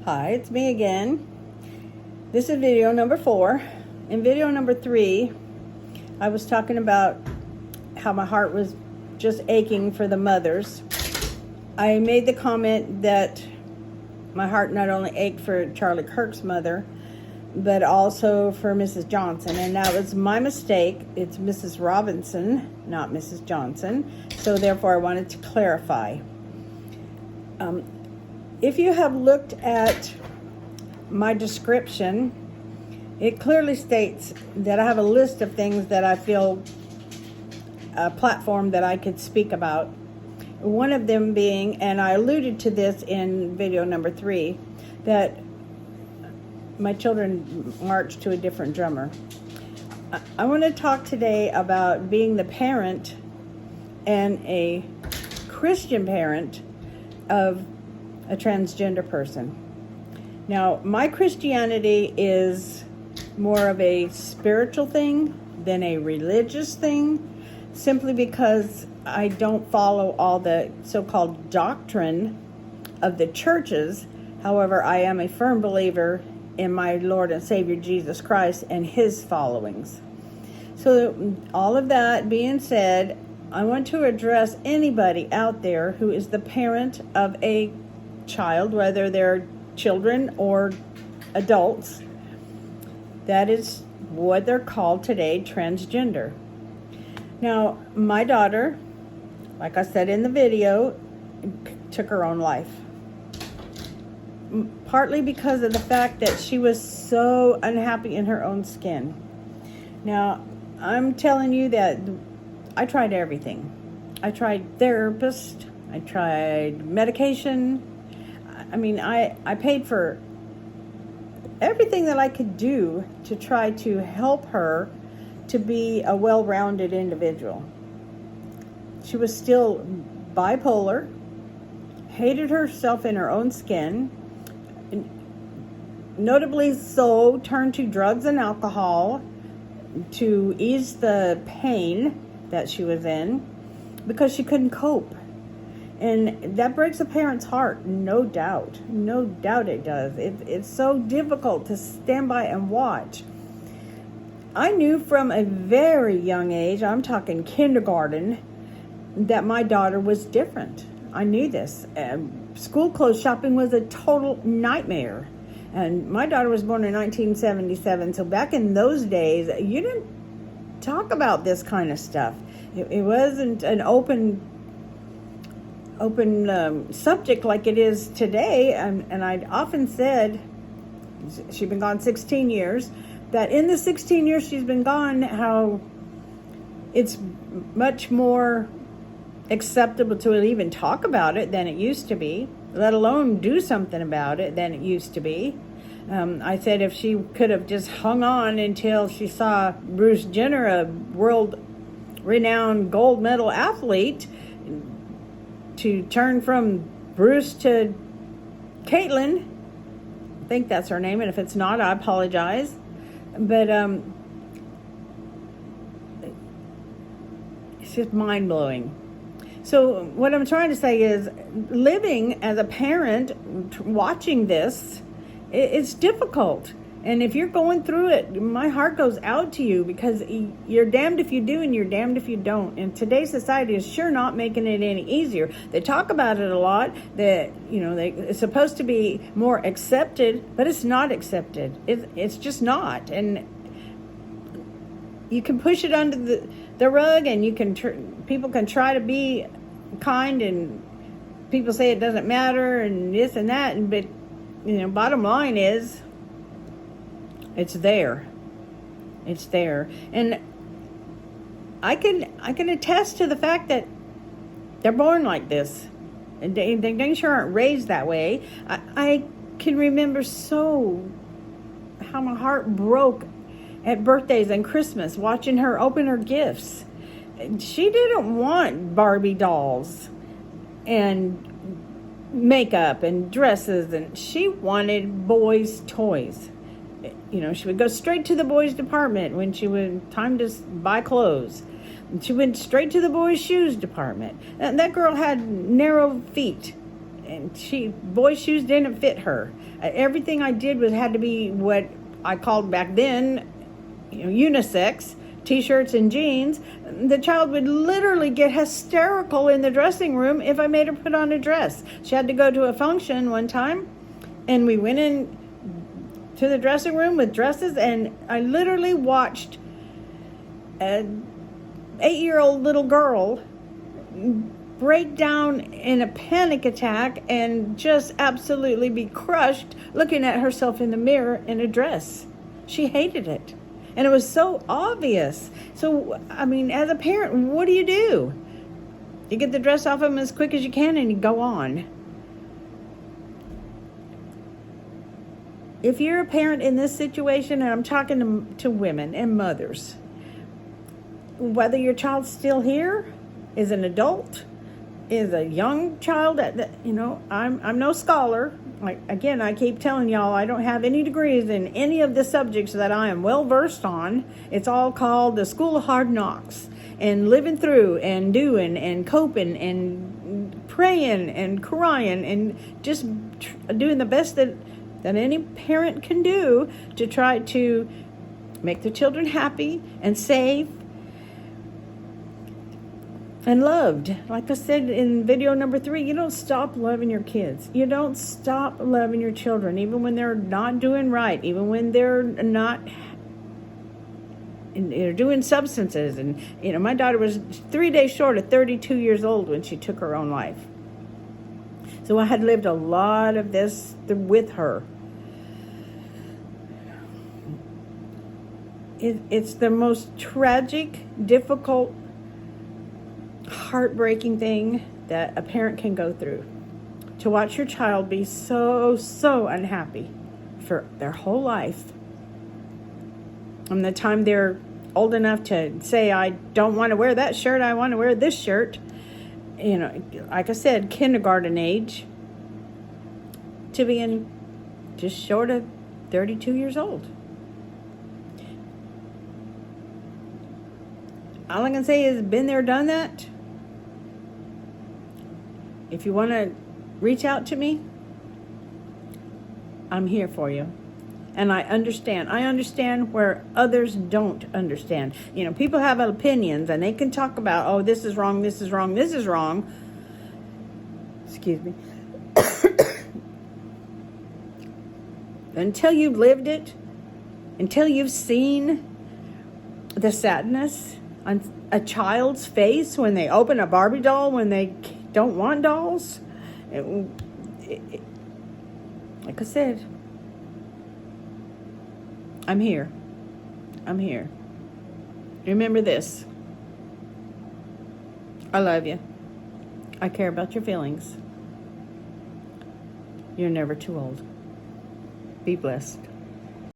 Hi, it's me again. This is video number 4. In video number 3, I was talking about how my heart was just aching for the mothers. I made the comment that my heart not only ached for Charlie Kirk's mother, but also for Mrs. Johnson, and that was my mistake. It's Mrs. Robinson, not Mrs. Johnson, so therefore I wanted to clarify. If you have looked at my description, it clearly states that I have a list of things that I feel a platform that I could speak about. One of them being, and I alluded to this in video number 3, that my children march to a different drummer. I want to talk today about being the parent and a Christian parent of a transgender person. Now, my Christianity is more of a spiritual thing than a religious thing, simply because I don't follow all the so-called doctrine of the churches. However, I am a firm believer in my Lord and Savior Jesus Christ and his followings. So all of that being said, I want to address anybody out there who is the parent of a child, whether they're children or adults. That is what they're called today, transgender. Now, my daughter, like I said in the video, took her own life. Partly because of the fact that she was so unhappy in her own skin. Now, I'm telling you that I tried everything. I tried therapist, I tried medication. I mean, I paid for everything that I could do to try to help her to be a well-rounded individual. She was still bipolar, hated herself in her own skin, notably so turned to drugs and alcohol to ease the pain that she was in because she couldn't cope. And that breaks a parent's heart, no doubt. No doubt it does. It's so difficult to stand by and watch. I knew from a very young age, I'm talking kindergarten, that my daughter was different. I knew this. School clothes shopping was a total nightmare. And my daughter was born in 1977, so back in those days, you didn't talk about this kind of stuff. It wasn't an open subject like it is today. And I'd often said, she's been gone 16 years, that in the 16 years she's been gone, how it's much more acceptable to even talk about it than it used to be, let alone do something about it than it used to be. I said if she could have just hung on until she saw Bruce Jenner, a world-renowned gold medal athlete, to turn from Bruce to Caitlin, I think that's her name, and if it's not, I apologize. But it's just mind-blowing. So what I'm trying to say is, living as a parent, watching this, it's difficult. And if you're going through it, my heart goes out to you, because you're damned if you do and you're damned if you don't. And today's society is sure not making it any easier. They talk about it a lot, that, it's supposed to be more accepted, but it's not accepted. It's just not. And you can push it under the rug, and people can try to be kind, and people say it doesn't matter and this and that, but bottom line is, it's there. It's there. And I can attest to the fact that they're born like this. And they sure aren't raised that way. I can remember how my heart broke at birthdays and Christmas, watching her open her gifts. She didn't want Barbie dolls and makeup and dresses, and she wanted boys' toys. She would go straight to the boys' department when she would time to buy clothes. And she went straight to the boys' shoes department. And that girl had narrow feet. and boy shoes didn't fit her. Everything I did had to be what I called back then, unisex. T-shirts and jeans. The child would literally get hysterical in the dressing room if I made her put on a dress. She had to go to a function one time, and we went in to the dressing room with dresses, and I literally watched an 8-year-old little girl break down in a panic attack and just absolutely be crushed looking at herself in the mirror in a dress. She hated it. And it was so obvious. So, I mean, as a parent, what do? You get the dress off them as quick as you can and you go on. If you're a parent in this situation, and I'm talking to women and mothers, whether your child's still here, is an adult, is a young child, I'm no scholar. Again, I keep telling y'all I don't have any degrees in any of the subjects that I am well versed on. It's all called the School of Hard Knocks, and living through and doing and coping and praying and crying and just doing the best that any parent can do to try to make the children happy and safe and loved. Like I said in video number 3, you don't stop loving your kids. You don't stop loving your children, even when they're not doing right, even when they're not doing substances. And, my daughter was 3 days short of 32 years old when she took her own life. So I had lived a lot of this with her. It's the most tragic, difficult, heartbreaking thing that a parent can go through, to watch your child be so unhappy for their whole life. From the time they're old enough to say, I don't want to wear that shirt, I want to wear this shirt, like I said, kindergarten age, to being just short of 32 years old. All I can say is, been there, done that. If you want to reach out to me, I'm here for you. And I understand. I understand where others don't understand. People have opinions, and they can talk about, oh, this is wrong, this is wrong, this is wrong. Excuse me. Until you've lived it, until you've seen the sadness on a child's face when they open a Barbie doll, when they don't want dolls. Like I said, I'm here. Remember this. I love you. I care about your feelings. You're never too old. Be blessed.